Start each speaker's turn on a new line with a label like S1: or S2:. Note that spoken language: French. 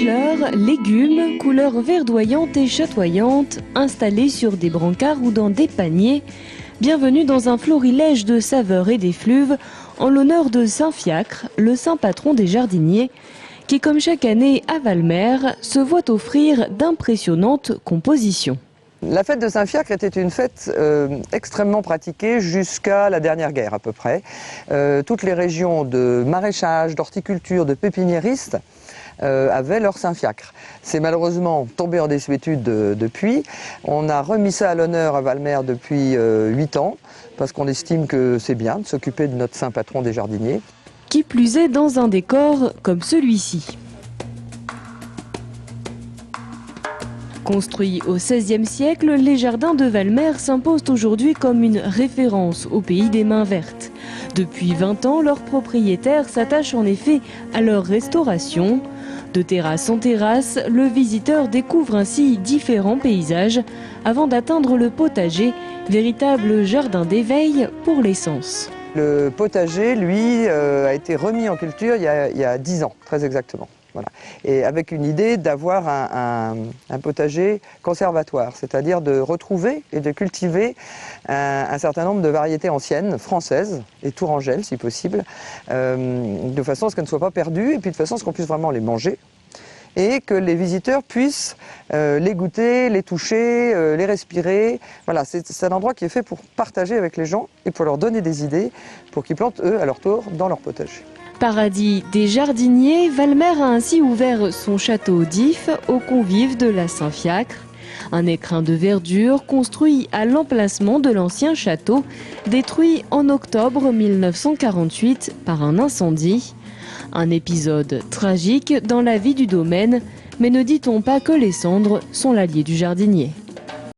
S1: fleurs, légumes, couleurs verdoyantes et chatoyantes, installés sur des brancards ou dans des paniers. Bienvenue dans un florilège de saveurs et d'effluves en l'honneur de Saint Fiacre, le saint patron des jardiniers, qui comme chaque année à Valmer se voit offrir d'impressionnantes compositions.
S2: La fête de Saint-Fiacre était une fête extrêmement pratiquée jusqu'à la dernière guerre à peu près. Toutes les régions de maraîchage, d'horticulture, de pépiniéristes avaient leur Saint-Fiacre. C'est malheureusement tombé en désuétude depuis. On a remis ça à l'honneur à Valmer depuis 8 ans parce qu'on estime que c'est bien de s'occuper de notre saint patron des jardiniers.
S1: Qui plus est dans un décor comme celui-ci. Construits au XVIe siècle, les jardins de Valmer s'imposent aujourd'hui comme une référence au pays des mains vertes. Depuis 20 ans, leurs propriétaires s'attachent en effet à leur restauration. De terrasse en terrasse, le visiteur découvre ainsi différents paysages avant d'atteindre le potager, véritable jardin d'éveil pour les sens.
S2: Le potager, lui, a été remis en culture il y a 10 ans, très exactement. Voilà. Et avec une idée d'avoir un potager conservatoire, c'est-à-dire de retrouver et de cultiver un certain nombre de variétés anciennes, françaises et tourangelles si possible, de façon à ce qu'elles ne soient pas perdues et puis de façon à ce qu'on puisse vraiment les manger et que les visiteurs puissent les goûter, les toucher, les respirer. Voilà, c'est un endroit qui est fait pour partager avec les gens et pour leur donner des idées pour qu'ils plantent eux à leur tour dans leur potager.
S1: Paradis des jardiniers, Valmer a ainsi ouvert son château d'If aux convives de la Saint-Fiacre. Un écrin de verdure construit à l'emplacement de l'ancien château, détruit en octobre 1948 par un incendie. Un épisode tragique dans la vie du domaine, mais ne dit-on pas que les cendres sont l'allié du jardinier ?